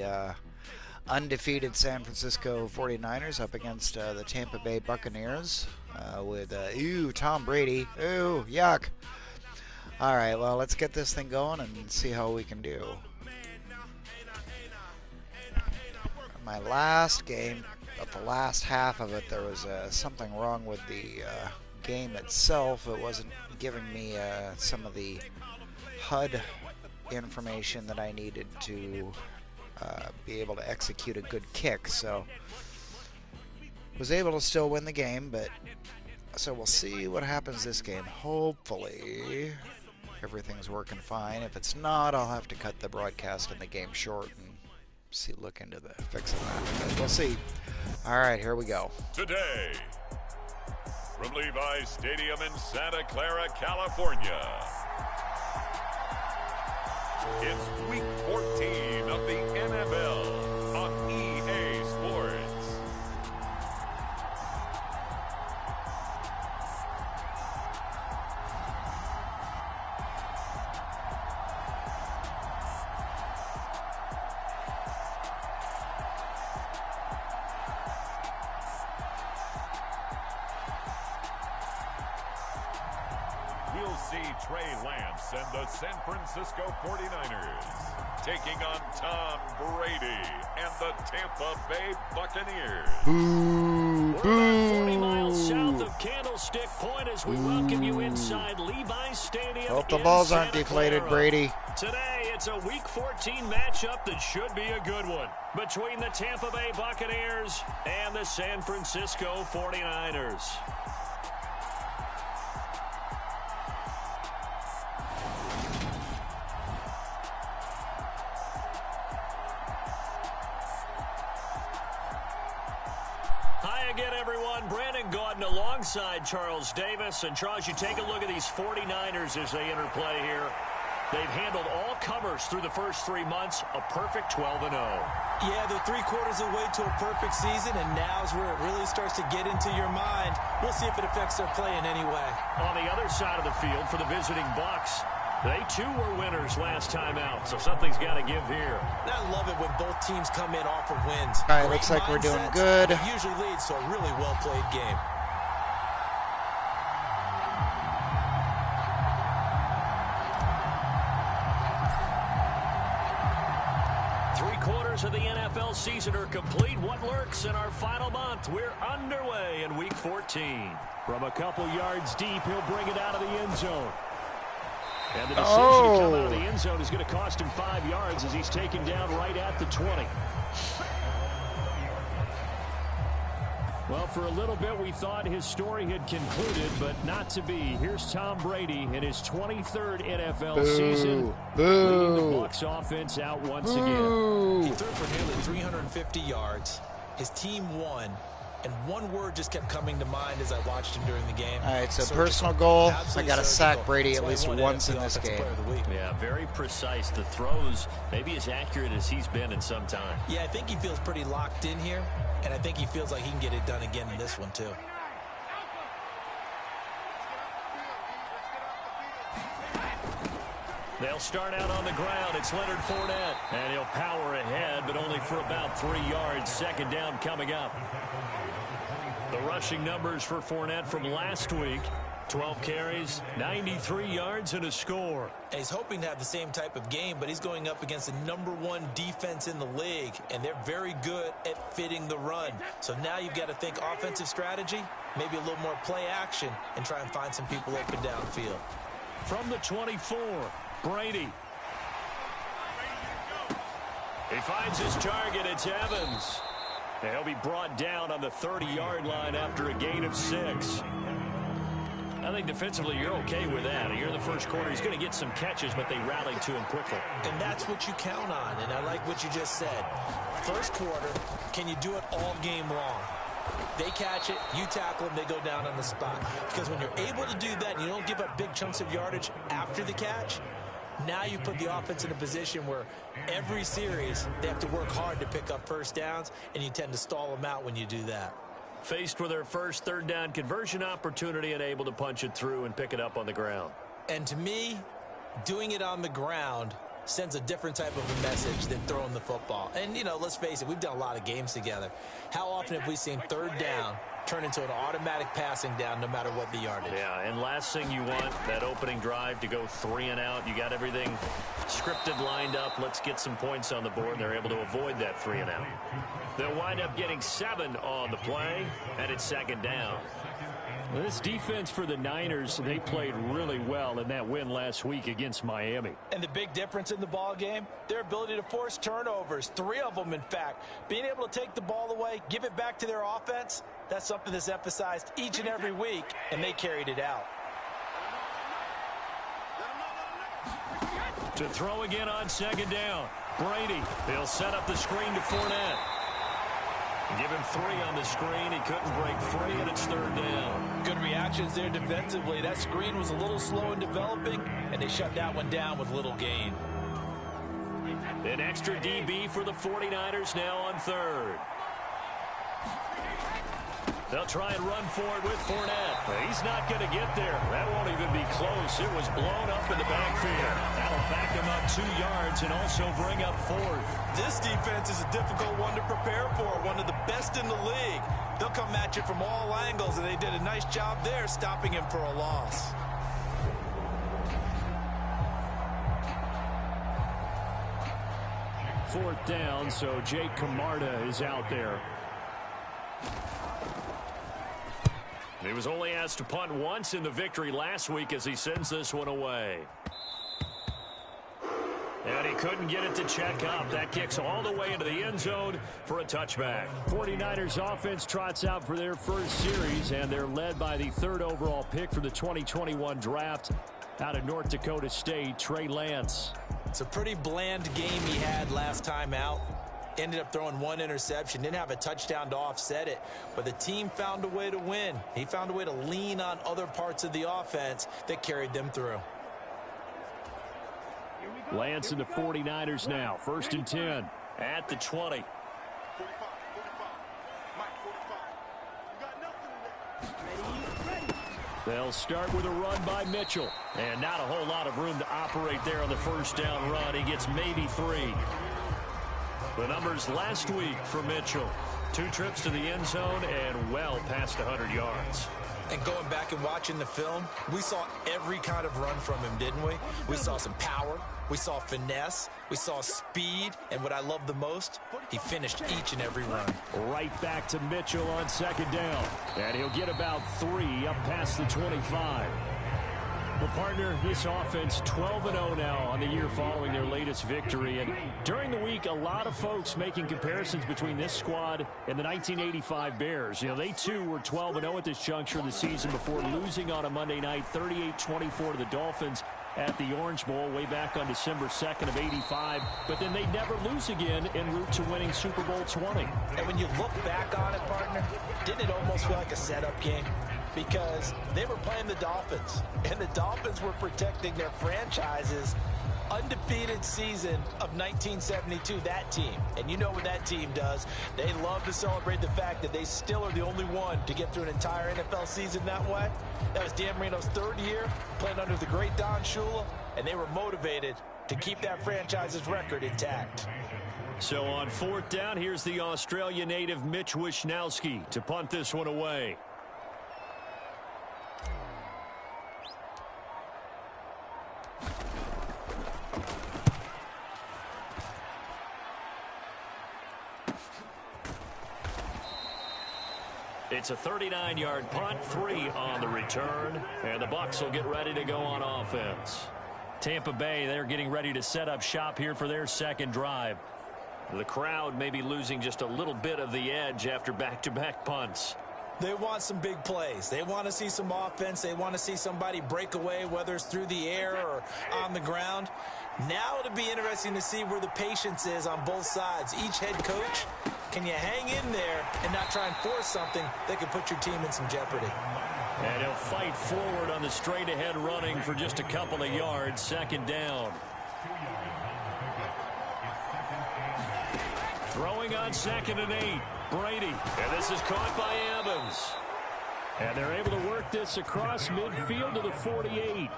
the undefeated San Francisco 49ers up against the Tampa Bay Buccaneers with, Tom Brady. Ooh, yuck. All right, well, let's get this thing going and see how we can do. My last game, but the last half of it, there was something wrong with the game itself. It wasn't giving me some of the HUD information that I needed to be able to execute a good kick. So was able to still win the game, but so we'll see what happens this game. Hopefully everything's working fine. If it's not, I'll have to cut the broadcast in the game short and look into the fixing that. But we'll see. All right, here we go. Today, from Levi's Stadium in Santa Clara, California, it's Week 14 of the NFL on EA Sports. We'll see Trey Lance and the San Francisco 49ers taking on Tom Brady and the Tampa Bay Buccaneers. Boo, We're boo. about 40 miles south of Candlestick Point as we welcome you inside Levi's Stadium. Hope the in balls aren't Santa deflated, Clara. Brady. Today, it's a Week 14 matchup that should be a good one between the Tampa Bay Buccaneers and the San Francisco 49ers. Hi again, everyone. Brandon Gaudin alongside Charles Davis. And Charles, you take a look at these 49ers as they interplay here. They've handled all comers through the first 3 months, a perfect 12-0. Yeah, they're 3/4 of the way to a perfect season, and now's where it really starts to get into your mind. We'll see if it affects their play in any way. On the other side of the field for the visiting Bucs, they too were winners last time out, so something's got to give here. And I love it when both teams come in off of wins. All right, Great looks like we're doing mindsets. good. It usually leads to a really well-played game. Three-quarters of the NFL season are complete. What lurks in our final month? We're underway in Week 14. From a couple yards deep, he'll bring it out of the end zone. And the decision to come out of the end zone is going to cost him 5 yards as he's taken down right at the 20. Well, for a little bit, we thought his story had concluded, but not to be. Here's Tom Brady in his 23rd NFL season, leading the Bucs offense out once again. He threw for nearly 350 yards. His team won. And one word just kept coming to mind as I watched him during the game. All right, it's a Surgical. personal goal. Absolutely I got to surgical. sack Brady at That's least why he won once in NFC this Offensive game. Player of the Week. Yeah, very precise. The throws maybe as accurate as he's been in some time. Yeah, I think he feels pretty locked in here, and I think he feels like he can get it done again in this one too. They'll start out on the ground. It's Leonard Fournette. And he'll power ahead, but only for about 3 yards. Second down coming up. The rushing numbers for Fournette from last week. 12 carries, 93 yards, and a score. And he's hoping to have the same type of game, but he's going up against the #1 defense in the league, and they're very good at fitting the run. So now you've got to think offensive strategy, maybe a little more play action, and try and find some people open downfield. From the 24, Brady. He finds his target. It's Evans. And he'll be brought down on the 30-yard line after a gain of 6. I think defensively you're okay with that. Here in the first quarter, he's going to get some catches, but they rallied to him quickly. And that's what you count on, and I like what you just said. First quarter, can you do it all game long? They catch it, you tackle them, they go down on the spot. Because when you're able to do that and you don't give up big chunks of yardage after the catch, now you put the offense in a position where every series they have to work hard to pick up first downs, and you tend to stall them out when you do that. Faced with their first third down conversion opportunity and able to punch it through and pick it up on the ground. And to me, doing it on the ground sends a different type of a message than throwing the football. And, you know, let's face it, we've done a lot of games together. How often have we seen third down turn into an automatic passing down no matter what the yardage? Yeah, and last thing you want, that opening drive to go 3 and out. You got everything scripted, lined up. Let's get some points on the board. They're able to avoid that 3 and out. They'll wind up getting 7 on the play, and it's second down. This defense for the Niners, they played really well in that win last week against Miami. And the big difference in the ball game, their ability to force turnovers, 3 of them, in fact. Being able to take the ball away, give it back to their offense, that's something that's emphasized each and every week, and they carried it out. To throw again on second down, Brady. He'll set up the screen to Fournette. Give him 3 on the screen. He couldn't break free, and it's third down. Good reactions there defensively. That screen was a little slow in developing, and they shut that one down with little gain. An extra DB for the 49ers now on third. They'll try and run for it with Fournette. He's not going to get there. That won't even be close. It was blown up in the backfield. That'll back him up 2 yards and also bring up 4th. This defense is a difficult one to prepare for, one of the best in the league. They'll come at you from all angles, and they did a nice job there stopping him for a loss. Fourth down, so Jake Camarda is out there. He was only asked to punt once in the victory last week as he sends this one away. And he couldn't get it to check up. That kicks all the way into the end zone for a touchback. 49ers offense trots out for their first series, and they're led by the 3rd overall pick for the 2021 draft out of North Dakota State, Trey Lance. It's a pretty bland game he had last time out. Ended up throwing 1 interception. Didn't have a touchdown to offset it. But the team found a way to win. He found a way to lean on other parts of the offense that carried them through. Lance and the 49ers now. 1st and 10 at the 20. They'll start with a run by Mitchell. And not a whole lot of room to operate there on the first down run. He gets maybe 3. The numbers last week for Mitchell. 2 trips to the end zone and well past 100 yards. And going back and watching the film, we saw every kind of run from him, didn't we? We saw some power. We saw finesse. We saw speed. And what I love the most, he finished each and every run. Right back to Mitchell on second down. And he'll get about 3 up past the 25. Well, partner, this offense 12-0 now on the year following their latest victory. And during the week, a lot of folks making comparisons between this squad and the 1985 Bears. You know, they too were 12-0 at this juncture of the season before losing on a Monday night 38-24 to the Dolphins at the Orange Bowl way back on December 2nd of 85. But then they never lose again en route to winning Super Bowl 20. And when you look back on it, partner, didn't it almost feel like a setup game? Because they were playing the Dolphins, and the Dolphins were protecting their franchise's undefeated season of 1972, that team. And you know what that team does. They love to celebrate the fact that they still are the only one to get through an entire NFL season that way. That was Dan Marino's 3rd year, playing under the great Don Shula, and they were motivated to keep that franchise's record intact. So on 4th down, here's the Australia native Mitch Wishnowsky to punt this one away. It's a 39-yard punt, 3 on the return, and the Bucs will get ready to go on offense. Tampa Bay, they're getting ready to set up shop here for their second drive. The crowd may be losing just a little bit of the edge after back-to-back punts. They want some big plays. They want to see some offense. They want to see somebody break away, whether it's through the air or on the ground. Now it'll be interesting to see where the patience is on both sides. Each head coach, can you hang in there and not try and force something that could put your team in some jeopardy? And he'll fight forward on the straight-ahead running for just a couple of yards. Second down. Throwing on 2nd and 8. Brady. And this is caught by Evans. And they're able to work this across midfield to the 48.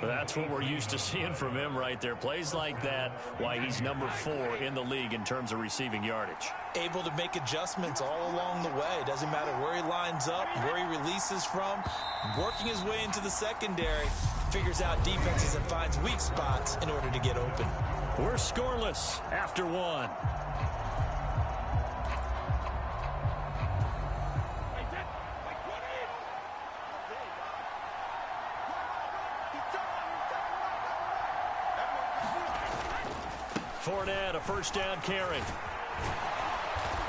That's what we're used to seeing from him right there. Plays like that, why he's number 4 in the league in terms of receiving yardage. Able to make adjustments all along the way. Doesn't matter where he lines up, where he releases from. Working his way into the secondary, figures out defenses and finds weak spots in order to get open. We're scoreless after 1. Fournette, a first down carry.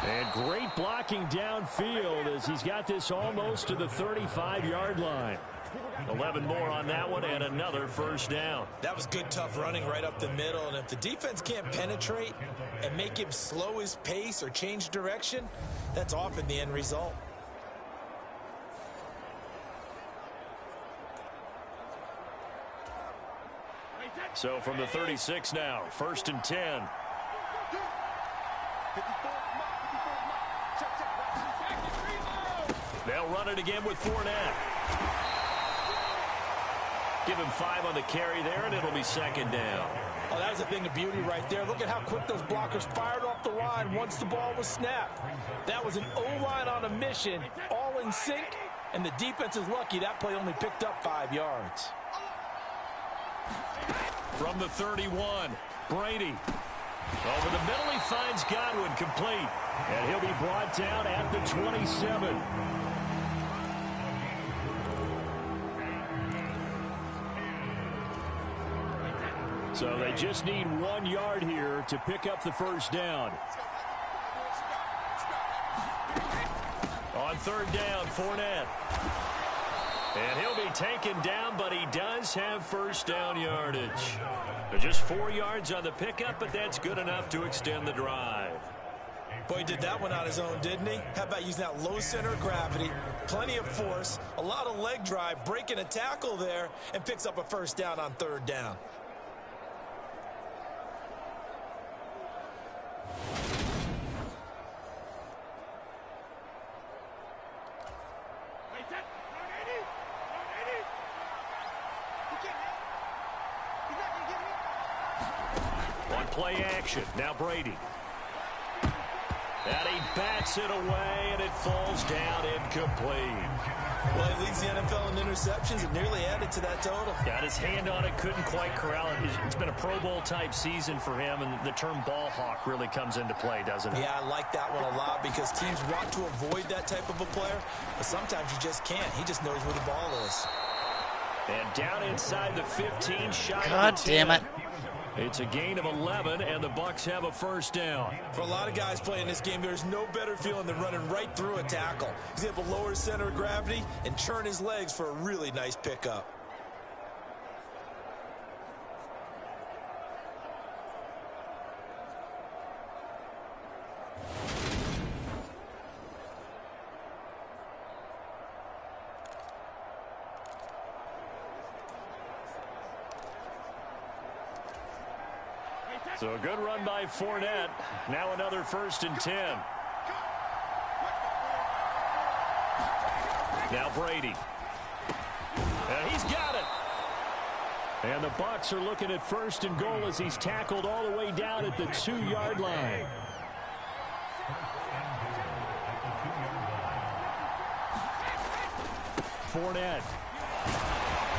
And great blocking downfield as he's got this almost to the 35-yard line. 11 more on that one and another first down. That was good, tough running right up the middle. And if the defense can't penetrate and make him slow his pace or change direction, that's often the end result. So from the 36 now, 1st and 10. They'll run it again with Fournette. Give him 5 on the carry there, and it'll be 2nd down. Oh, that was a thing of beauty right there. Look at how quick those blockers fired off the line once the ball was snapped. That was an O-line on a mission, all in sync, and the defense is lucky that play only picked up 5 yards. From the 31, Brady. Over the middle, he finds Godwin complete. And he'll be brought down at the 27. So they just need 1 yard here to pick up the first down. On 3rd down, Fournette. And he'll be taken down, but he does have first down yardage. Just 4 yards on the pickup, but that's good enough to extend the drive. Boy, he did that one on his own, didn't he? How about using that low center of gravity, plenty of force, a lot of leg drive, breaking a tackle there, and picks up a first down on 3rd down. Play action. Now Brady. And he bats it away, and it falls down incomplete. Well, he leads the NFL in interceptions and nearly added to that total. Got his hand on it, couldn't quite corral it. It's been a Pro Bowl type season for him, and the term ball hawk really comes into play, doesn't it? Yeah, I like that one a lot because teams want to avoid that type of a player, but sometimes you just can't. He just knows where the ball is. And down inside the 15, shot. God damn it. It's a gain of 11, and the Bucs have a first down. For a lot of guys playing this game, there's no better feeling than running right through a tackle. He's able to lower his center of gravity and churn his legs for a really nice pickup. So a good run by Fournette. Now another 1st and 10. Now Brady. And he's got it. And the Bucs are looking at 1st and goal as he's tackled all the way down at the 2-yard line. Fournette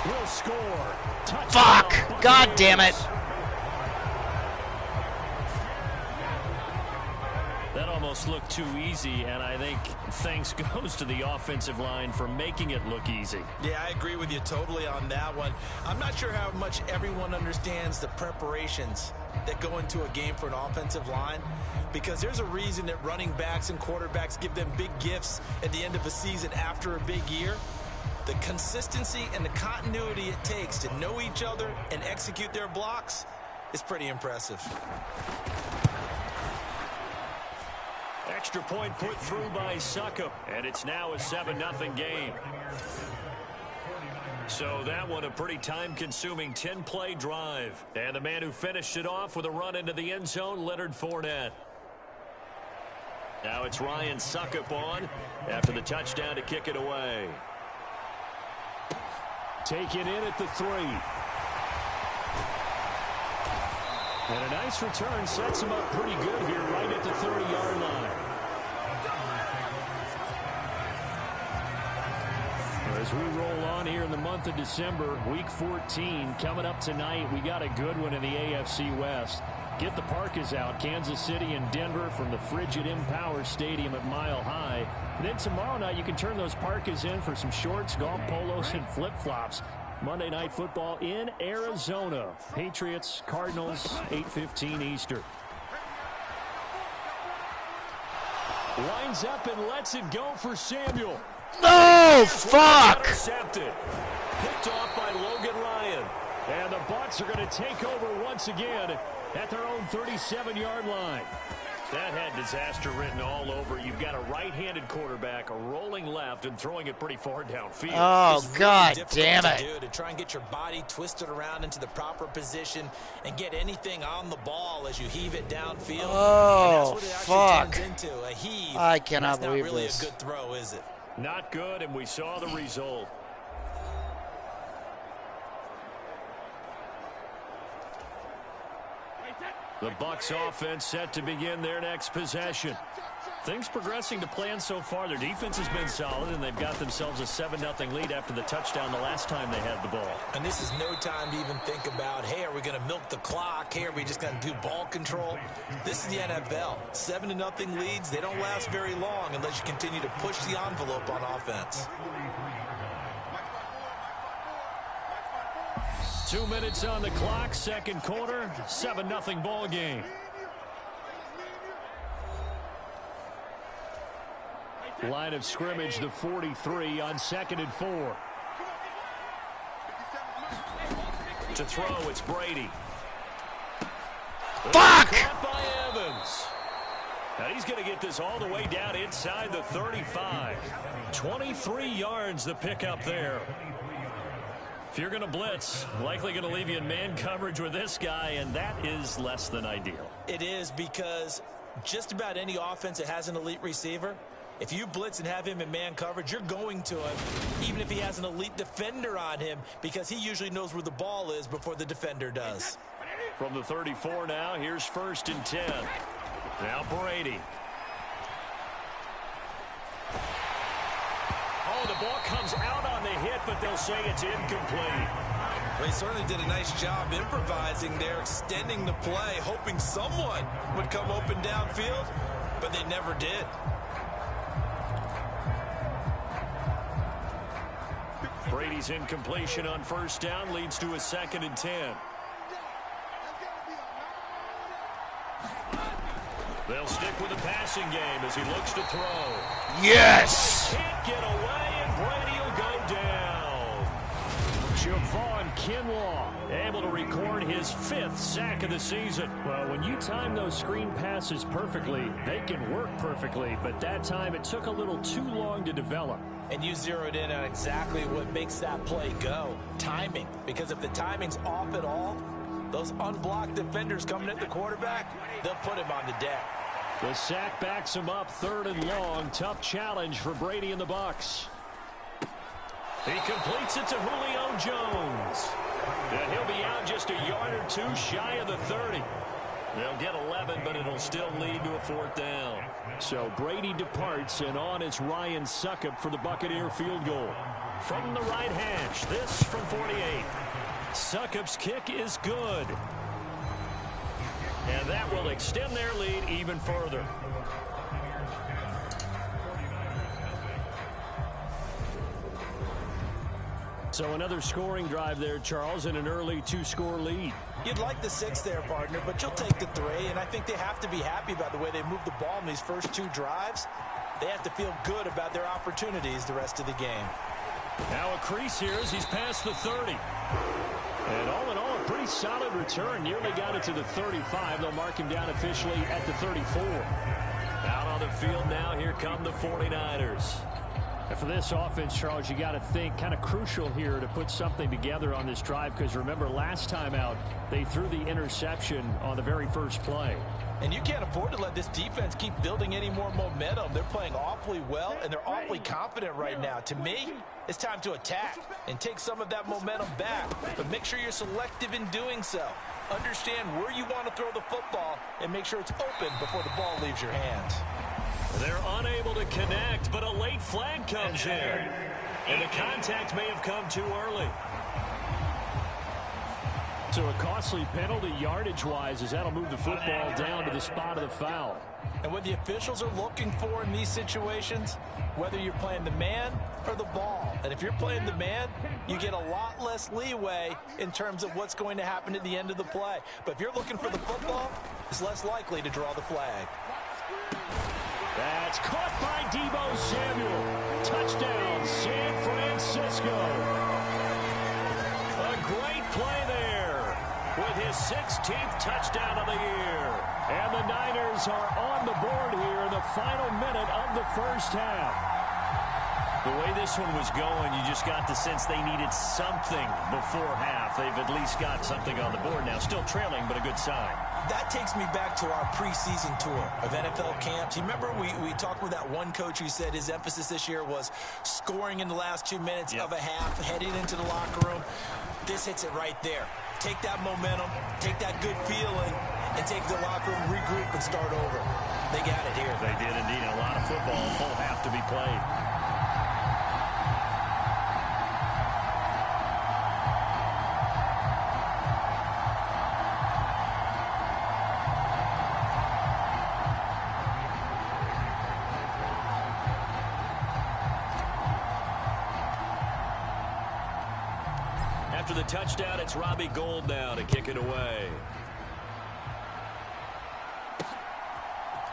will score. Touchdown. Fuck! God damn it. That almost looked too easy, and I think thanks goes to the offensive line for making it look easy. Yeah, I agree with you totally on that one. I'm not sure how much everyone understands the preparations that go into a game for an offensive line, because there's a reason that running backs and quarterbacks give them big gifts at the end of a season after a big year. The consistency and the continuity it takes to know each other and execute their blocks is pretty impressive. Extra point put through by Succop, and it's now a 7-0 game. So that one a pretty time-consuming 10-play drive. And the man who finished it off with a run into the end zone, Leonard Fournette. Now it's Ryan Succop on after the touchdown to kick it away. Taken in at the 3. And a nice return sets him up pretty good here right at the 30-yard line. As we roll on here in the month of December, Week 14 coming up tonight, we got a good one in the AFC West. Get the parkas out, Kansas City and Denver from the frigid Empower Stadium at Mile High. And then tomorrow night you can turn those parkas in for some shorts, golf polos, and flip-flops. Monday Night Football in Arizona. Patriots, Cardinals, 8:15 Eastern. Lines up and lets it go for Samuel. No! Fuck! Intercepted. Picked off by Logan Ryan. And the Bucs are going to take over once again at their own 37-yard line. That had disaster written all over. You've got a right-handed quarterback, a rolling left, and throwing it pretty far downfield. Oh, Really God damn it. to try and get your body twisted around into the proper position and get anything on the ball as you heave it downfield. Oh, and that's what it fuck. actually turns into, a heave. I cannot believe That's not really this. a good throw, is it? Not good, and we saw the result. The Bucs offense set to begin their next possession. Things progressing to plan so far. Their defense has been solid, and they've got themselves a 7-0 lead after the touchdown the last time they had the ball. And this is no time to even think about, hey, are we going to milk the clock? Hey, are we just going to do ball control? This is the NFL. 7-0 leads, they don't last very long unless you continue to push the envelope on offense. 2 minutes on the clock, second quarter, 7-0 ball game. Line of scrimmage, the 43 on 2nd and 4. To throw, it's Brady. Fuck! Caught by Evans. And he's going to get this all the way down inside the 35. 23 yards the pickup there. If you're going to blitz, likely going to leave you in man coverage with this guy, and that is less than ideal. It is, because just about any offense that has an elite receiver, if you blitz and have him in man coverage, you're going to him, even if he has an elite defender on him, because he usually knows where the ball is before the defender does. From the 34 now, here's 1st and 10. Now Brady. Oh, the ball comes out on the hit, but they'll say it's incomplete. Well, he certainly did a nice job improvising there, extending the play, hoping someone would come open downfield, but they never did. Brady's incompletion on 1st down leads to a 2nd and 10. They'll stick with the passing game as he looks to throw. Yes! Can't get away, and Brady will go down. Javon Kinlaw able to record his 5th sack of the season. Well, when you time those screen passes perfectly, they can work perfectly, but that time it took a little too long to develop. And you zeroed in on exactly what makes that play go. Timing. Because if the timing's off at all, those unblocked defenders coming at the quarterback, they'll put him on the deck. The sack backs him up, 3rd and long. Tough challenge for Brady and the Bucs. He completes it to Julio Jones. And he'll be out just a yard or two shy of the 30. They'll get 11, but it'll still lead to a 4th down. So Brady departs, and on is Ryan Succop for the Buccaneer field goal. From the right hash, this from 48. Succop's kick is good. And that will extend their lead even further. So another scoring drive there, Charles, and an early 2-score lead. You'd like the 6 there, partner, but you'll take the 3, and I think they have to be happy about the way they moved the ball in these first 2 drives. They have to feel good about their opportunities the rest of the game. Now a crease here as he's past the 30. And all in all, a pretty solid return. Nearly got it to the 35. They'll mark him down officially at the 34. Out on the field now, here come the 49ers. And for this offense, Charles, you got to think kind of crucial here to put something together on this drive, because remember last time out they threw the interception on the very first play. And you can't afford to let this defense keep building any more momentum. They're playing awfully well, and they're awfully confident right now. To me, it's time to attack and take some of that momentum back. But make sure you're selective in doing so. Understand where you want to throw the football and make sure it's open before the ball leaves your hands. They're unable to connect, but a late flag comes in. And the contact may have come too early. So a costly penalty yardage-wise, as that'll move the football down to the spot of the foul. And what the officials are looking for in these situations, whether you're playing the man or the ball. And if you're playing the man, you get a lot less leeway in terms of what's going to happen at the end of the play. But if you're looking for the football, it's less likely to draw the flag. That's caught by Deebo Samuel. Touchdown, San Francisco. A great play there with his 16th touchdown of the year. And the Niners are on the board here in the final minute of the first half. The way this one was going, you just got the sense they needed something before half. They've at least got something on the board now. Still trailing, but a good sign. That takes me back to our preseason tour of NFL camps. You remember we talked with that one coach who said his emphasis this year was scoring in the last 2 minutes of a half, heading into the locker room. This hits it right there. Take that momentum, take that good feeling, and take the locker room, regroup, and start over. They got it here. They did indeed. A lot of football, a full half to be played. After the touchdown, it's Robbie Gould now to kick it away.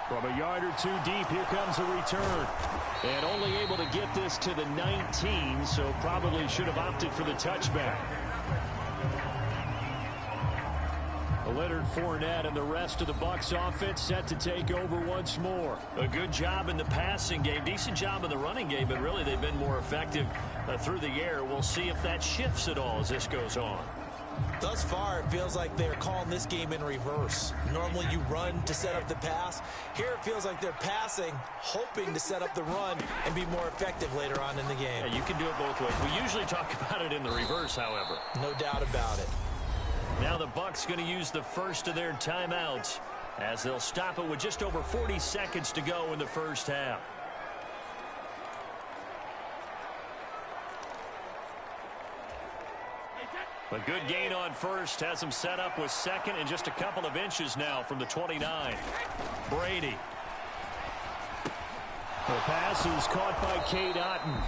From a yard or two deep, here comes a return. And only able to get this to the 19, so probably should have opted for the touchback. Leonard Fournette and the rest of the Bucs offense set to take over once more. A good job in the passing game, decent job in the running game, but really they've been more effective through the air. We'll see if that shifts at all as this goes on. Thus far, it feels like they're calling this game in reverse. Normally you run to set up the pass. Here it feels like they're passing, hoping to set up the run and be more effective later on in the game. Yeah, you can do it both ways. We usually talk about it in the reverse, however. No doubt about it. Now the Bucs going to use the first of their timeouts as they'll stop it with just over 40 seconds to go in the first half. A good gain on first has them set up with second and just a couple of inches now from the 29. Brady. The pass is caught by Cade Otton.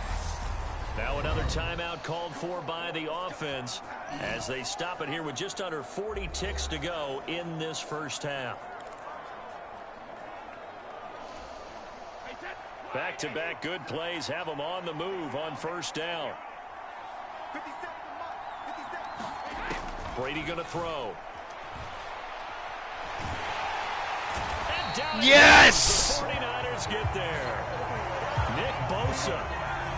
Now another timeout called for by the offense as they stop it here with just under 40 ticks to go in this first half. Back-to-back good plays have them on the move on first down. Brady going to throw. And down yes! The 49ers get there. Nick Bosa.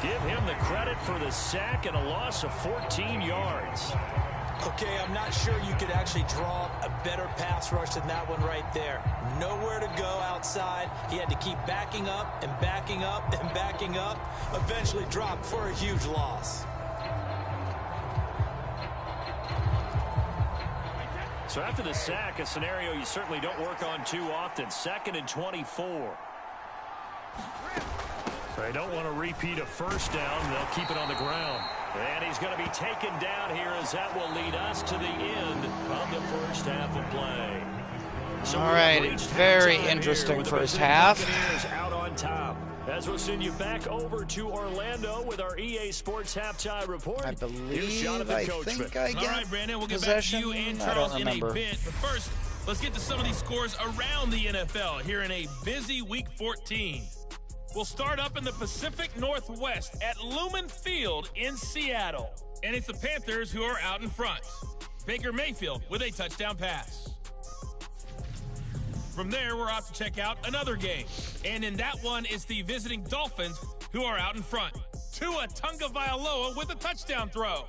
Give him the credit for the sack and a loss of 14 yards. Okay, I'm not sure you could actually draw a better pass rush than that one right there. Nowhere to go outside. He had to keep backing up and backing up and backing up. Eventually dropped for a huge loss. So after the sack, a scenario you certainly don't work on too often. 2nd and 24. They don't want to repeat a first down. They'll keep it on the ground. And he's going to be taken down here as that will lead us to the end of the first half of play. So all right, very interesting first half. Out on top. As we'll send you back over to Orlando with our EA Sports Halftime Report. I think I get all right, Brandon, we'll get possession. back to you and I Charles don't in a remember. bit. But first, let's get to some of these scores around the NFL here in a busy Week 14. We'll start up in the Pacific Northwest at Lumen Field in Seattle. And it's the Panthers who are out in front. Baker Mayfield with a touchdown pass. From there, we're off to check out another game. And in that one, it's the visiting Dolphins who are out in front. Tua Tagovailoa with a touchdown throw.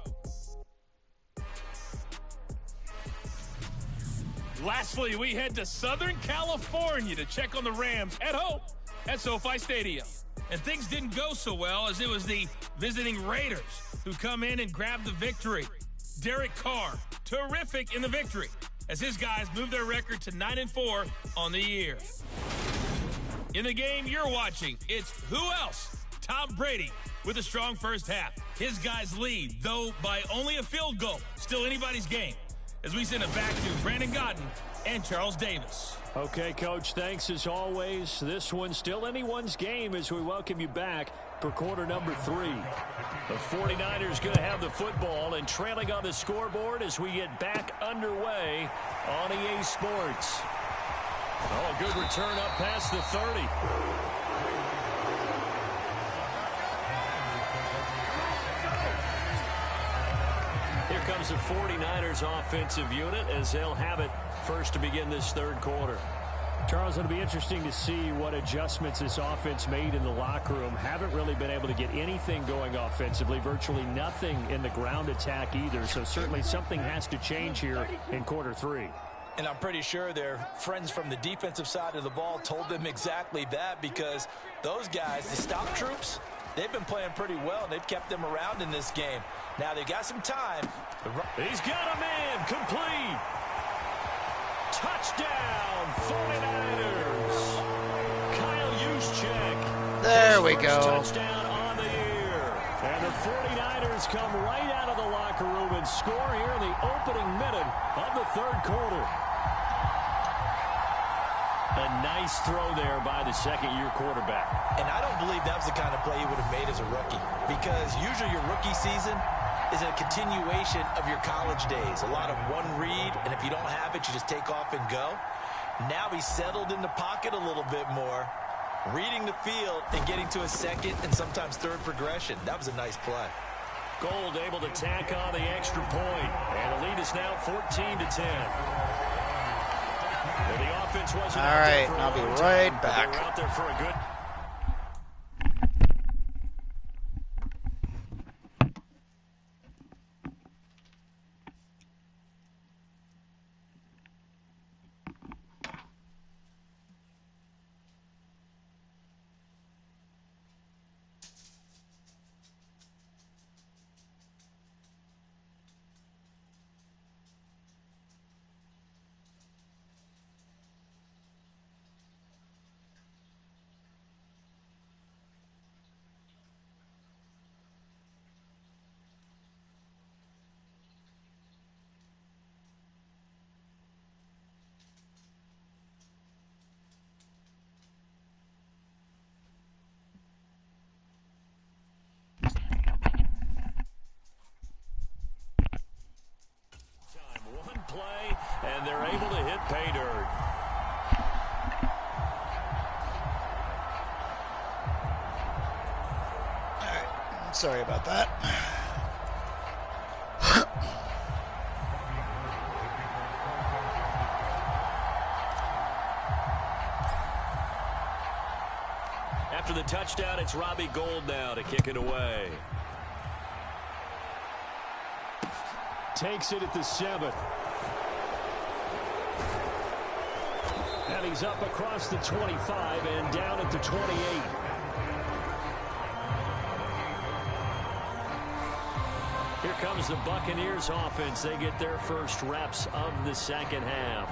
Lastly, we head to Southern California to check on the Rams at home at SoFi Stadium. And things didn't go so well, as it was the visiting Raiders who come in and grab the victory. Derek Carr, terrific in the victory, as his guys move their record to 9-4 on the year. In the game you're watching, it's who else? Tom Brady with a strong first half. His guys lead, though by only a field goal. Still anybody's game. As we send it back to Brandon Godden and Charles Davis. Okay, Coach, thanks as always. This one's still anyone's game as we welcome you back for quarter number 3. The 49ers going to have the football and trailing on the scoreboard as we get back underway on EA Sports. Oh, good return up past the 30. Here comes the 49ers offensive unit as they'll have it first to begin this third quarter. Charles, it'll be interesting to see what adjustments this offense made in the locker room. Haven't really been able to get anything going offensively, virtually nothing in the ground attack either. So certainly something has to change here in quarter 3. And I'm pretty sure their friends from the defensive side of the ball told them exactly that, because those guys, the stop troops, they've been playing pretty well. They've kept them around in this game. Now they got some time. He's got a man complete. Touchdown, 49ers. Kyle Juszczyk. There we go. Touchdown on the year. And the 49ers come right out of the locker room and score here in the opening minute of the third quarter. A nice throw there by the second-year quarterback. And I don't believe that was the kind of play he would have made as a rookie, because usually your rookie season is a continuation of your college days. A lot of one read, and if you don't have it, you just take off and go. Now he's settled in the pocket a little bit more, reading the field and getting to a second and sometimes third progression. That was a nice play. Gold able to tack on the extra point, and the lead is now 14-10. Well, the offense wasn't all right, I'll be right back. They're out there for a good. Play, and they're able to hit pay dirt. All right, I'm sorry about that. After the touchdown, it's Robbie Gould now to kick it away. Takes it at the 7. And he's up across the 25 and down at the 28. Here comes the Buccaneers offense. They get their first reps of the second half.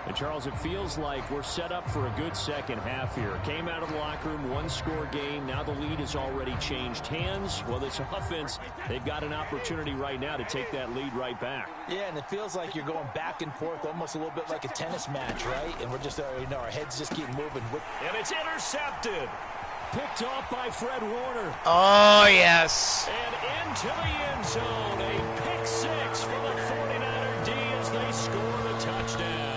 And, Charles, it feels like we're set up for a good second half here. Came out of the locker room, one-score game. Now the lead has already changed hands. Well, this offense, they've got an opportunity right now to take that lead right back. Yeah, and it feels like you're going back and forth, almost a little bit like a tennis match, right? And we're just, our heads just keep moving. And it's intercepted. Picked off by Fred Warner. Oh, yes. And into the end zone. A pick six for the 49er D as they score the touchdown.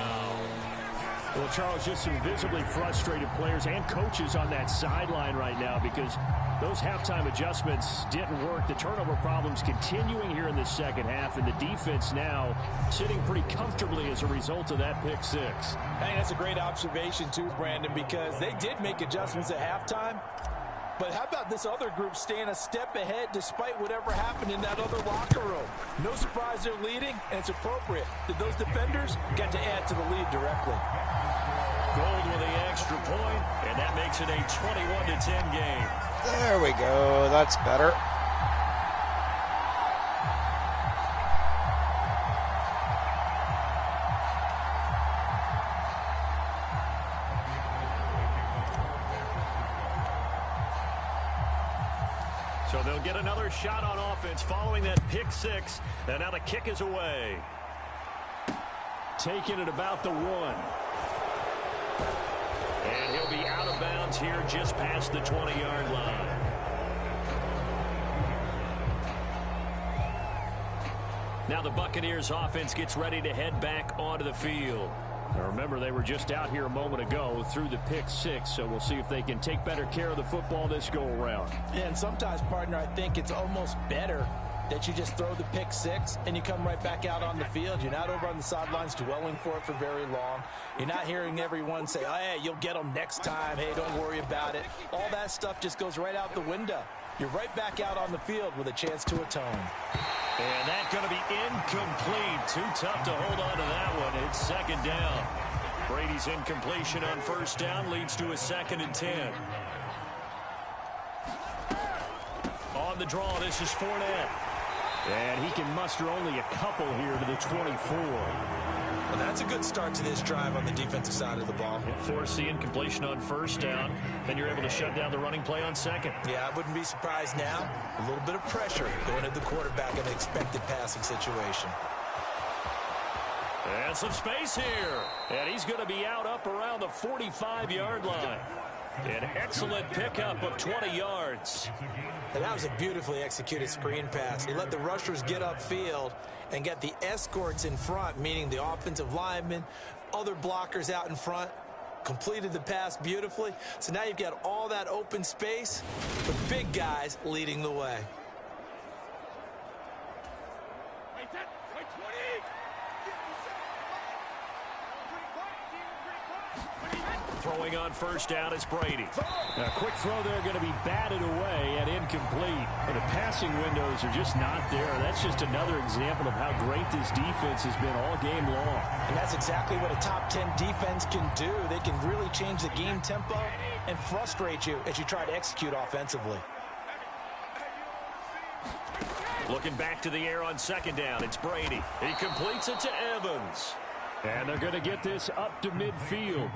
Well, Charles, just some visibly frustrated players and coaches on that sideline right now, because those halftime adjustments didn't work. The turnover problems continuing here in the second half, and the defense now sitting pretty comfortably as a result of that pick six. Hey, that's a great observation too, Brandon, because they did make adjustments at halftime, But how about this other group staying a step ahead despite whatever happened in that other locker room? No surprise they're leading, and it's appropriate that those defenders got to add to the lead directly. Gold with the extra point, and that makes it a 21-10 game. There we go. That's better. So they'll get another shot on offense following that pick six. And now the kick is away. Taking it about the 1. And he'll be out of bounds here just past the 20-yard line. Now the Buccaneers offense gets ready to head back onto the field. Now remember, they were just out here a moment ago through the pick six, so we'll see if they can take better care of the football this go-around. Yeah, and sometimes, partner, I think it's almost better that you just throw the pick six and you come right back out on the field. You're not over on the sidelines dwelling for it for very long. You're not hearing everyone say, oh, hey, you'll get them next time. Hey, don't worry about it. All that stuff just goes right out the window. You're right back out on the field with a chance to atone. And that's going to be incomplete. Too tough to hold on to that one. It's second down. Brady's incompletion on first down leads to a 2nd and 10. On the draw, this is Fournette. And he can muster only a couple here to the 24. Well, that's a good start to this drive on the defensive side of the ball. Force the incompletion on first down. Then you're able to shut down the running play on second. Yeah, I wouldn't be surprised now. A little bit of pressure going at the quarterback in an expected passing situation. And some space here. And he's going to be out up around the 45-yard line. An excellent pickup of 20 yards. And that was a beautifully executed screen pass. He let the rushers get upfield and get the escorts in front, meaning the offensive linemen, other blockers out in front, completed the pass beautifully. So now you've got all that open space, with big guys leading the way. Throwing on first down is Brady. A quick throw there going to be batted away and incomplete. And the passing windows are just not there. That's just another example of how great this defense has been all game long. And that's exactly what a top 10 defense can do. They can really change the game tempo and frustrate you as you try to execute offensively. Looking back to the air on second down, it's Brady. He completes it to Evans. And they're going to get this up to midfield.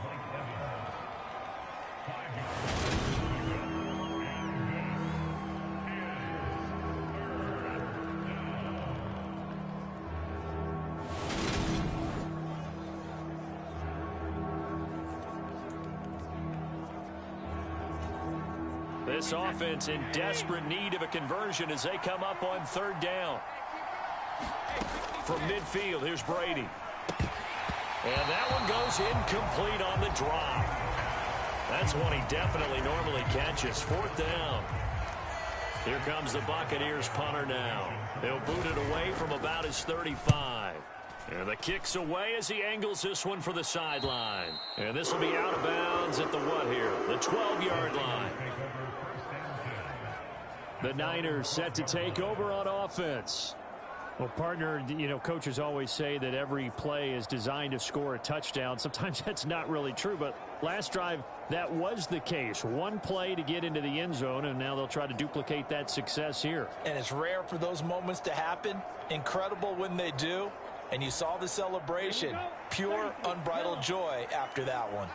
This offense in desperate need of a conversion as they come up on third down. From midfield, here's Brady. And that one goes incomplete on the drop. That's one he definitely normally catches. Fourth down. Here comes the Buccaneers punter now. They'll boot it away from about his 35. And the kick's away as he angles this one for the sideline. And this will be out of bounds at the what here? The 12-yard line. The Niners set to take over on offense. Well, partner, you know, coaches always say that every play is designed to score a touchdown. Sometimes that's not really true, but last drive, that was the case. One play to get into the end zone, and now they'll try to duplicate that success here. And it's rare for those moments to happen. Incredible when they do. And you saw the celebration. Pure, unbridled joy after that one.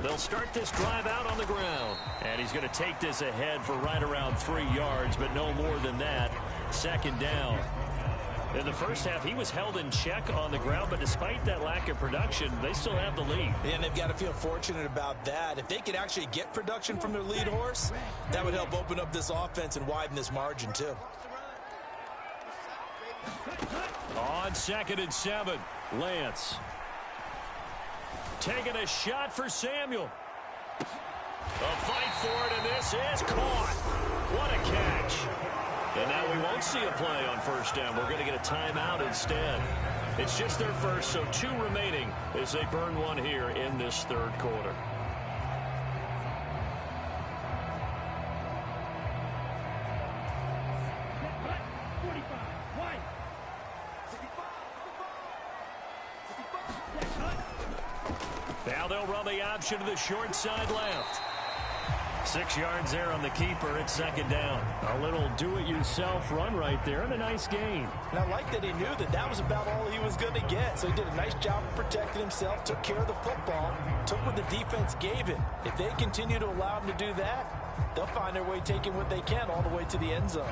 They'll start this drive out on the ground. And he's going to take this ahead for right around 3 yards, but no more than that. Second down. In the first half, he was held in check on the ground, but despite that lack of production, they still have the lead. And they've got to feel fortunate about that. If they could actually get production from their lead horse, that would help open up this offense and widen this margin, too. On 2nd and 7, Lance. Taking a shot for Samuel. A fight for it, and this is caught. What a catch. And now we won't see a play on first down. We're going to get a timeout instead. It's just their first, so 2 remaining as they burn one here in this third quarter. Now they'll run the option to the short side left. 6 yards there on the keeper. It's second down. A little do-it-yourself run right there and a nice gain. And I like that he knew that that was about all he was going to get. So he did a nice job of protecting himself, took care of the football, took what the defense gave him. If they continue to allow him to do that, they'll find their way taking what they can all the way to the end zone.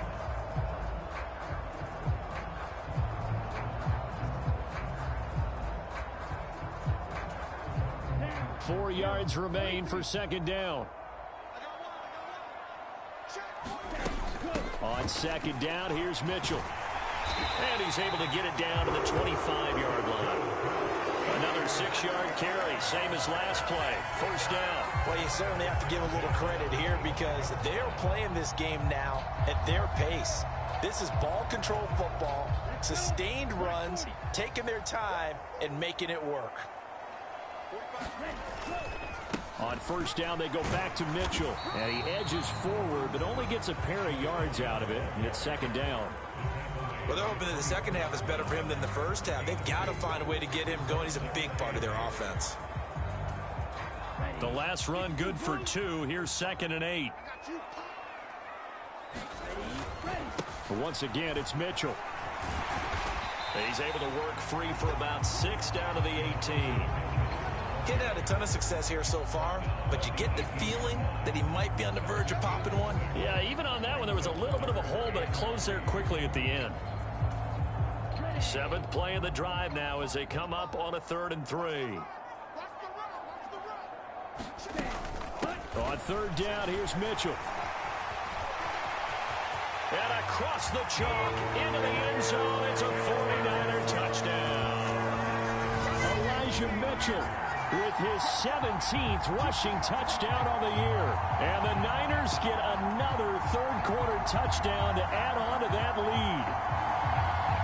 4 yards remain for second down. On second down, here's Mitchell. And he's able to get it down to the 25-yard line. Another 6-yard carry, same as last play. First down. Well, you certainly have to give a little credit here because they're playing this game now at their pace. This is ball control football, sustained runs, taking their time, and making it work. On first down, they go back to Mitchell. And he edges forward, but only gets a pair of yards out of it. And it's second down. Well, they're hoping that the second half is better for him than the first half. They've got to find a way to get him going. He's a big part of their offense. The last run good for 2. Here's 2nd and 8. Once again, it's Mitchell. He's able to work free for about 6 down to the 18. He's had a ton of success here so far, but you get the feeling that he might be on the verge of popping one. Yeah, even on that one, there was a little bit of a hole, but it closed there quickly at the end. 7th play of the drive now as they come up on a 3rd and 3. On third down, here's Mitchell. And across the chalk into the end zone. It's a 49er touchdown. Elijah Mitchell with his 17th rushing touchdown on the year. And the Niners get another third-quarter touchdown to add on to that lead.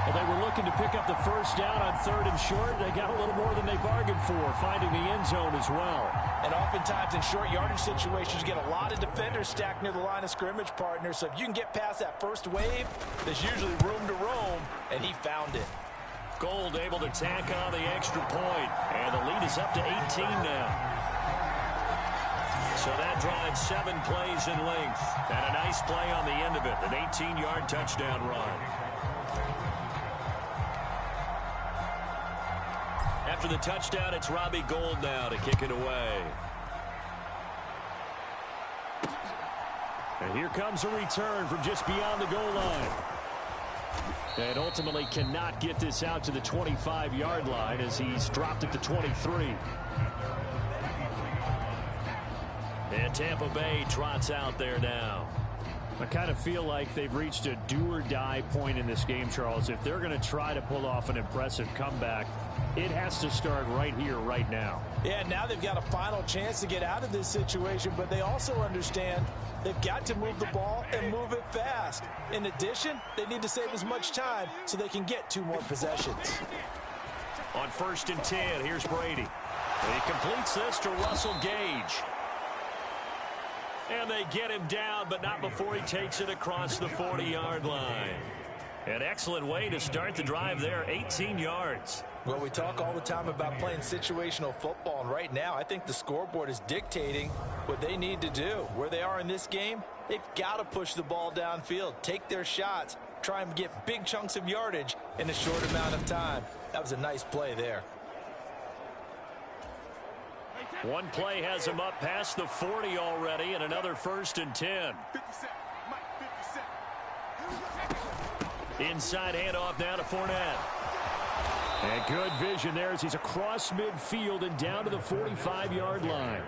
Well, they were looking to pick up the first down on 3rd and short. They got a little more than they bargained for, finding the end zone as well. And oftentimes in short yardage situations, you get a lot of defenders stacked near the line of scrimmage, partner. So if you can get past that first wave, there's usually room to roam, and he found it. Gold able to tack on the extra point, and the lead is up to 18 now. So that drives 7 plays in length, and a nice play on the end of it, an 18-yard touchdown run. After the touchdown, it's Robbie Gould now to kick it away. And here comes a return from just beyond the goal line. And ultimately cannot get this out to the 25-yard line as he's dropped at the 23. And Tampa Bay trots out there now. I kind of feel like they've reached a do-or-die point in this game, Charles. If they're going to try to pull off an impressive comeback, it has to start right here, right now. Yeah, now they've got a final chance to get out of this situation, but they also understand they've got to move the ball and move it fast. In addition, they need to save as much time so they can get 2 more possessions. On 1st and 10, here's Brady. He completes this to Russell Gage. And they get him down, but not before he takes it across the 40-yard line. An excellent way to start the drive there, 18 yards. Well, we talk all the time about playing situational football, and right now I think the scoreboard is dictating what they need to do. Where they are in this game, they've got to push the ball downfield, take their shots, try and get big chunks of yardage in a short amount of time. That was a nice play there. One play has him up past the 40 already, and another 1st and 10. Inside handoff now to Fournette. And good vision there as he's across midfield and down to the 45-yard line.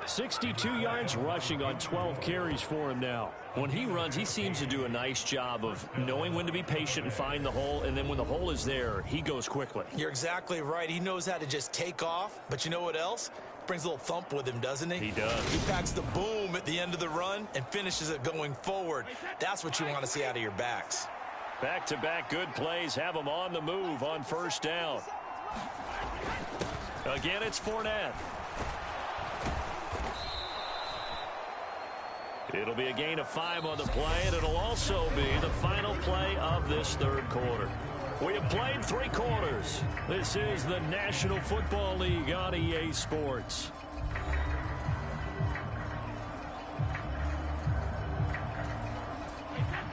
62 yards rushing on 12 carries for him now. When he runs, he seems to do a nice job of knowing when to be patient and find the hole, and then when the hole is there, he goes quickly. You're exactly right. He knows how to just take off, but you know what else? Brings a little thump with him, doesn't he? He does. He packs the boom at the end of the run and finishes it going forward. That's what you want to see out of your backs. Back-to-back good plays have him on the move on 1st down. Again, it's Fournette. It'll be a gain of 5 on the play, and it'll also be the final play of this 3rd quarter. We have played 3 quarters. This is the National Football League on EA Sports.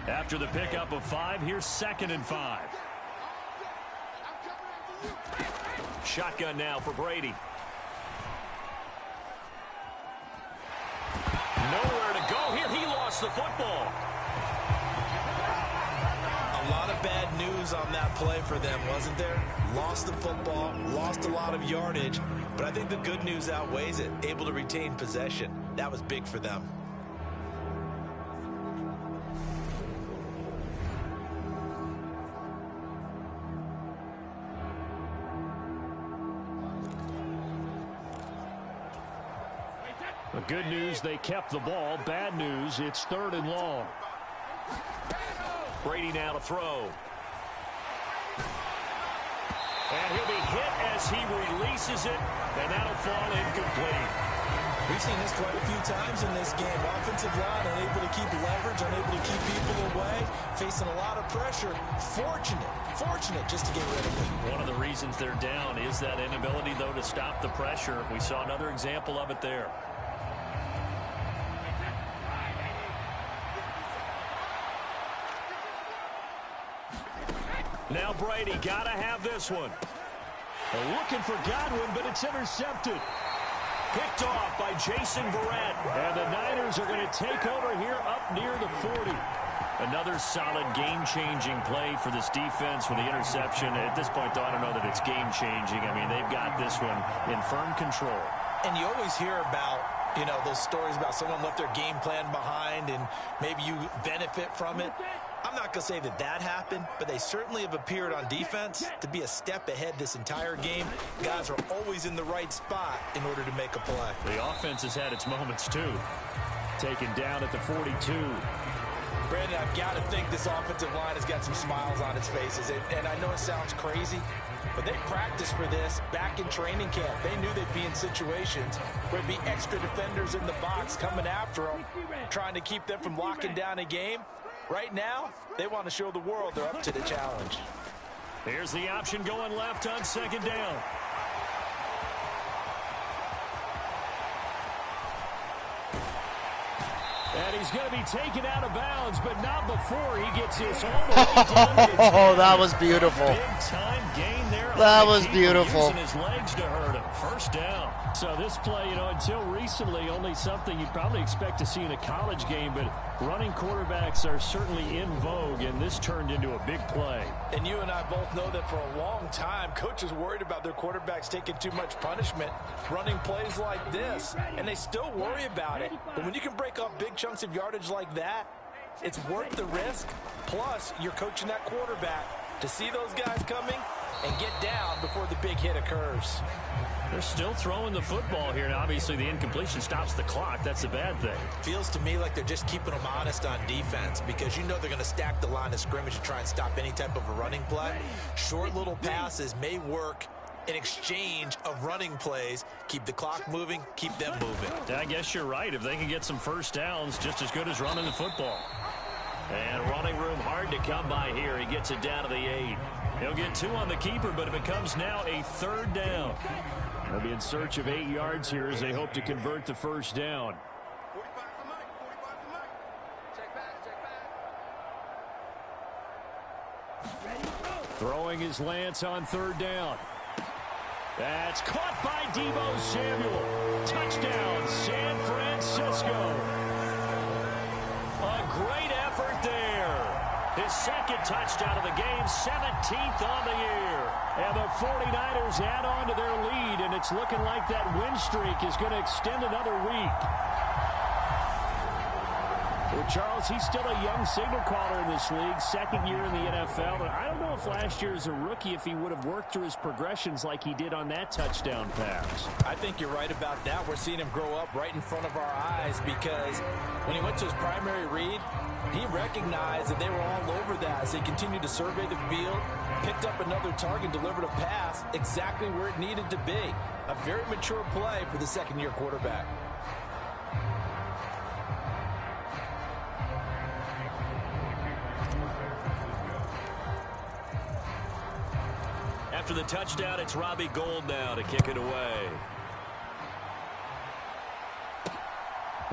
After the pickup of 5, here's 2nd and 5. Shotgun now for Brady. Nowhere to go here. He lost the football. A lot of bad news on that play for them, wasn't there? Lost the football, lost a lot of yardage, but I think the good news outweighs it. Able to retain possession. That was big for them. The good news, they kept the ball. Bad news, it's 3rd and long. Brady now to throw. And he'll be hit as he releases it, and that'll fall incomplete. We've seen this quite a few times in this game. Offensive line unable to keep leverage, unable to keep people away, facing a lot of pressure. Fortunate just to get rid of it. One of the reasons they're down is that inability, though, to stop the pressure. We saw another example of it there. Now Brady, got to have this one. They're looking for Godwin, but it's intercepted. Picked off by Jason Verrett. And the Niners are going to take over here up near the 40. Another solid game-changing play for this defense with the interception. At this point, though, I don't know that it's game-changing. I mean, they've got this one in firm control. And you always hear about, you know, those stories about someone left their game plan behind and maybe you benefit from it. I'm not going to say that that happened, but they certainly have appeared on defense to be a step ahead this entire game. Guys are always in the right spot in order to make a play. The offense has had its moments, too. Taken down at the 42. Brandon, I've got to think this offensive line has got some smiles on its faces. And I know it sounds crazy, but they practiced for this back in training camp. They knew they'd be in situations where there'd be extra defenders in the box coming after them, trying to keep them from locking down a game. Right now, they want to show the world they're up to the challenge. Here's the option going left on 2nd down. And he's going to be taken out of bounds, but not before he gets his all the way down. Oh, that was beautiful. Big time gain there. That was beautiful. Using his legs to hurt him. 1st down. So this play, you know, until recently, only something you'd probably expect to see in a college game, but running quarterbacks are certainly in vogue, and this turned into a big play. And you and I both know that for a long time, coaches worried about their quarterbacks taking too much punishment, running plays like this, and they still worry about it. But when you can break off big chunks of yardage like that, it's worth the risk. Plus, you're coaching that quarterback to see those guys coming and get down before the big hit occurs. They're still throwing the football here, and obviously the incompletion stops the clock. That's a bad thing. Feels to me like they're just keeping them honest on defense because you know they're going to stack the line of scrimmage to try and stop any type of a running play. Short little passes may work in exchange of running plays. Keep the clock moving, keep them moving. I guess you're right. If they can get some 1st downs, just as good as running the football. And running room hard to come by here. He gets it down to the 8. He'll get 2 on the keeper, but it becomes now a 3rd down. They'll be in search of 8 yards here as they hope to convert the 1st down. Throwing his Lance on 3rd down. That's caught by Deebo Samuel. Touchdown, San Francisco. A great effort there. His 2nd touchdown of the game, 17th on the year. And the 49ers add on to their lead, and it's looking like that win streak is going to extend another week. Well, Charles, he's still a young signal caller in this league, 2nd year in the NFL. And I don't know if last year as a rookie, if he would have worked through his progressions like he did on that touchdown pass. I think you're right about that. We're seeing him grow up right in front of our eyes because when he went to his primary read, he recognized that they were all over that as they continued to survey the field, picked up another target, delivered a pass exactly where it needed to be. A very mature play for the 2nd-year quarterback. After the touchdown, it's Robbie Gould now to kick it away.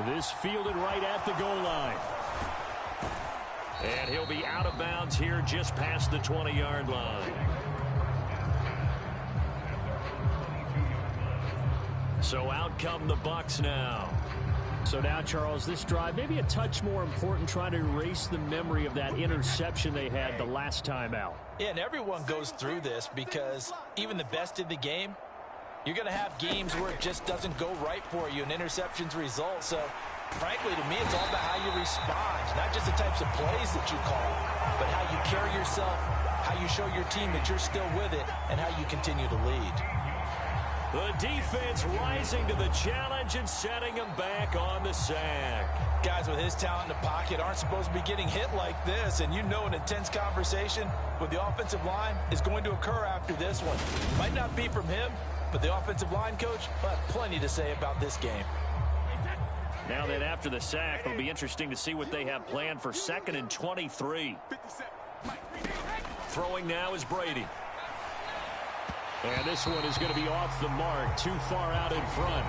This fielded right at the goal line. And he'll be out of bounds here just past the 20-yard line. So out come the Bucs now. So now, Charles, this drive maybe a touch more important, trying to erase the memory of that interception they had the last time out. Yeah, and everyone goes through this because even the best in the game, you're going to have games where it just doesn't go right for you and interceptions result. So, frankly, to me, it's all about how you respond, not just the types of plays that you call, but how you carry yourself, how you show your team that you're still with it, and how you continue to lead. The defense rising to the challenge and setting him back on the sack. Guys with his talent in the pocket aren't supposed to be getting hit like this, and you know an intense conversation with the offensive line is going to occur after this one. Might not be from him, but the offensive line coach will have plenty to say about this game. Now then, after the sack, it'll be interesting to see what they have planned for 2nd and 23. Throwing now is Brady. And this one is going to be off the mark, too far out in front.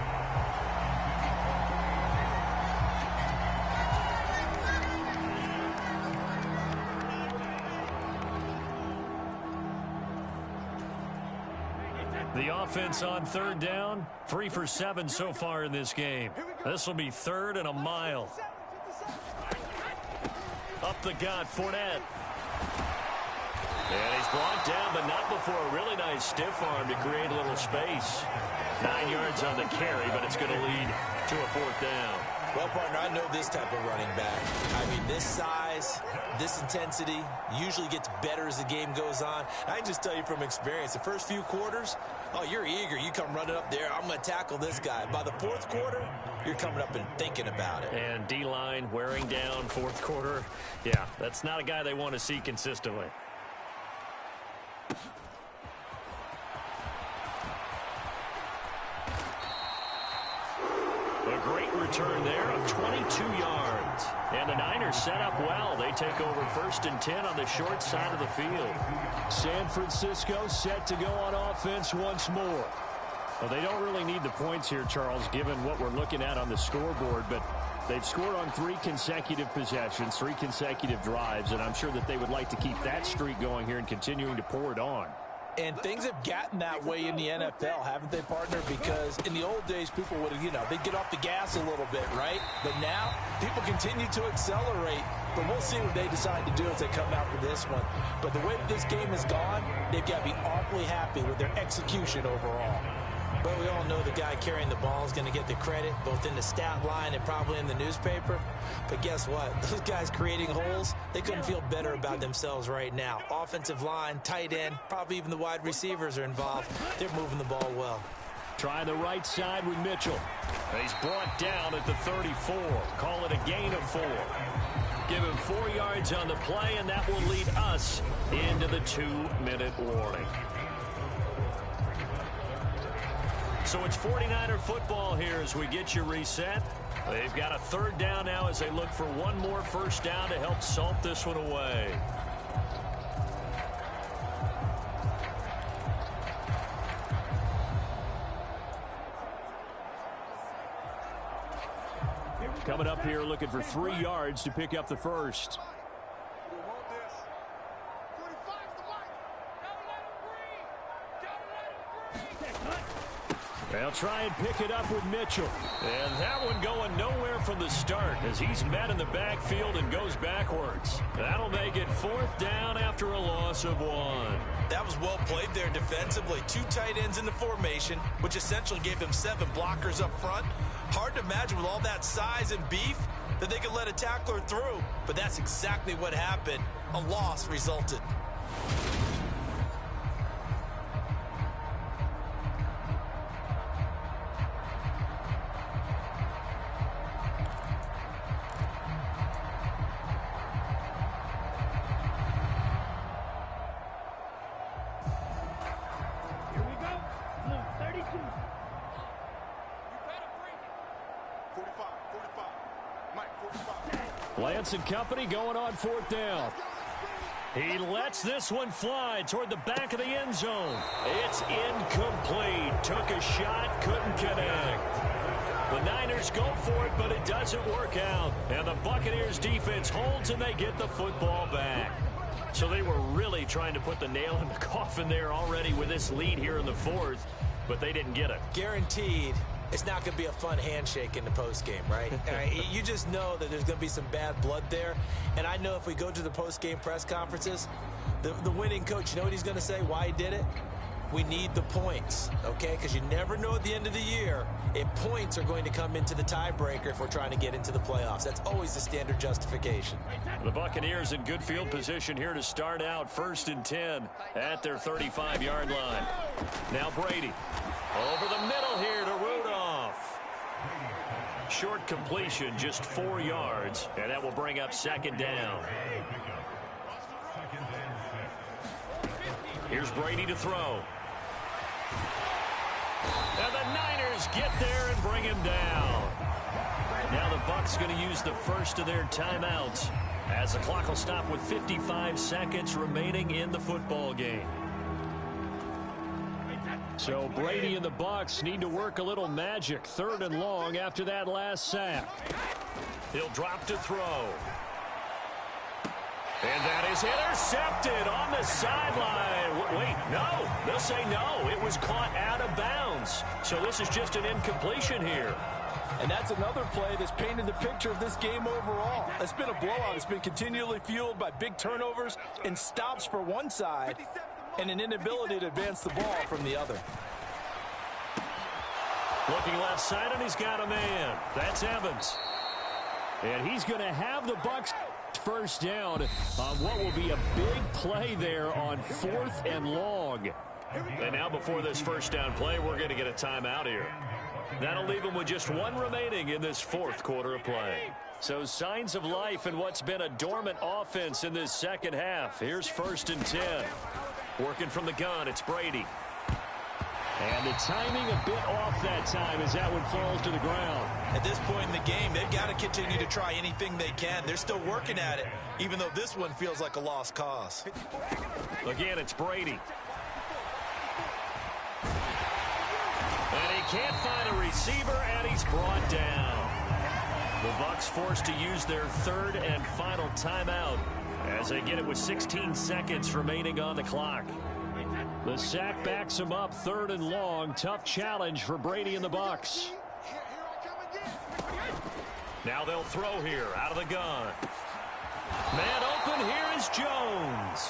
The offense on 3rd down, 3 for 7 so far in this game. This will be 3rd and a mile. Up the gut, Fournette. And he's brought down, but not before a really nice stiff arm to create a little space. 9 yards on the carry, but it's going to lead to a 4th down. Well, partner, I know this type of running back. I mean, this size, this intensity usually gets better as the game goes on. I can just tell you from experience, the first few quarters, oh, you're eager. You come running up there, I'm going to tackle this guy. By the 4th quarter, you're coming up and thinking about it. And D-line wearing down 4th quarter. Yeah, that's not a guy they want to see consistently. A great return there of 22 yards. And the Niners set up well. They take over 1st and 10 on the short side of the field. San Francisco set to go on offense once more. Well, they don't really need the points here, Charles, given what we're looking at on the scoreboard, but they've scored on 3 consecutive possessions, 3 consecutive drives, and I'm sure that they would like to keep that streak going here and continuing to pour it on. And things have gotten that way in the NFL, haven't they, partner? Because in the old days, people would, they'd get off the gas a little bit, right? But now, people continue to accelerate. But we'll see what they decide to do as they come out for this one. But the way this game has gone, they've got to be awfully happy with their execution overall. But we all know the guy carrying the ball is going to get the credit, both in the stat line and probably in the newspaper. But guess what? Those guys creating holes, they couldn't feel better about themselves right now. Offensive line, tight end, probably even the wide receivers are involved. They're moving the ball well. Try the right side with Mitchell. He's brought down at the 34. Call it a gain of 4. Give him 4 yards on the play, and that will lead us into the 2-minute warning. So it's 49er football here as we get you reset. They've got a 3rd down now as they look for one more 1st down to help salt this one away. Coming up here looking for 3 yards to pick up the 1st. They'll try and pick it up with Mitchell. And that one going nowhere from the start as he's met in the backfield and goes backwards. That'll make it 4th down after a loss of 1. That was well played there defensively. 2 tight ends in the formation, which essentially gave them 7 blockers up front. Hard to imagine with all that size and beef that they could let a tackler through. But that's exactly what happened. A loss resulted. Lance and company going on 4th down. He lets this one fly toward the back of the end zone. It's incomplete. Took a shot, couldn't connect. The Niners go for it, but it doesn't work out. And the Buccaneers defense holds, and they get the football back. So they were really trying to put the nail in the coffin there already with this lead here in the fourth, but they didn't get it. Guaranteed. It's not going to be a fun handshake in the postgame, right? You just know that there's going to be some bad blood there. And I know if we go to the postgame press conferences, the winning coach, you know what he's going to say, why he did it? We need the points, okay? Because you never know at the end of the year if points are going to come into the tiebreaker if we're trying to get into the playoffs. That's always the standard justification. The Buccaneers in good field position here to start out 1st and 10 at their 35-yard line. Now Brady over the middle here to Rudolph. Short completion, just 4 yards, and that will bring up 2nd down. Here's Brady to throw. And the Niners get there and bring him down. Now the Bucs going to use the first of their timeouts as the clock will stop with 55 seconds remaining in the football game. So Brady and the Bucs need to work a little magic. 3rd and long after that last sack. He'll drop to throw. And that is intercepted on the sideline. Wait, no. They'll say no. It was caught out of bounds. So this is just an incompletion here. And that's another play that's painted the picture of this game overall. It's been a blowout. It's been continually fueled by big turnovers and stops for one side and an inability to advance the ball from the other. Looking left side, and he's got a man. That's Evans. And he's going to have the Bucs first down on what will be a big play there on 4th and long. And now before this first down play, we're going to get a timeout here. That'll leave them with just 1 remaining in this 4th quarter of play. So signs of life in what's been a dormant offense in this second half. Here's 1st and 10. Working from the gun, it's Brady. And the timing a bit off that time as that one falls to the ground. At this point in the game, they've got to continue to try anything they can. They're still working at it, even though this one feels like a lost cause. Again, it's Brady. And he can't find a receiver, and he's brought down. The Bucs forced to use their 3rd and final timeout as they get it with 16 seconds remaining on the clock. The sack backs him up 3rd and long. Tough challenge for Brady and the Bucs. Now they'll throw here out of the gun. Man open, here is Jones.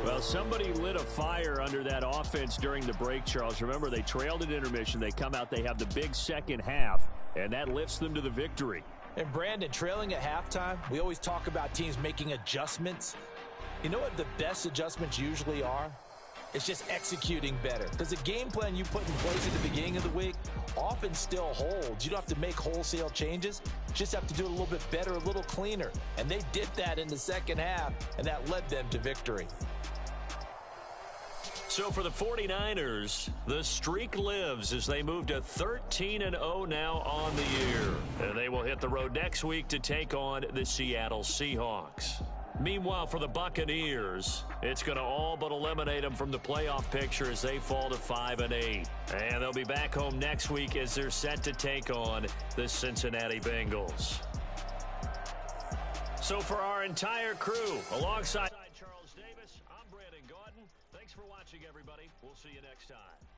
Well, somebody lit a fire under that offense during the break, Charles. Remember, they trailed at intermission. They come out, they have the big second half, and that lifts them to the victory. And Brandon, trailing at halftime, we always talk about teams making adjustments. You know what the best adjustments usually are? It's just executing better. Because the game plan you put in place at the beginning of the week often still holds. You don't have to make wholesale changes. You just have to do it a little bit better, a little cleaner. And they did that in the second half, and that led them to victory. So for the 49ers, the streak lives as they move to 13-0 now on the year. And they will hit the road next week to take on the Seattle Seahawks. Meanwhile, for the Buccaneers, it's going to all but eliminate them from the playoff picture as they fall to 5-8. And they'll be back home next week as they're set to take on the Cincinnati Bengals. So for our entire crew, alongside Charles Davis, I'm Brandon Gordon. Thanks for watching, everybody. We'll see you next time.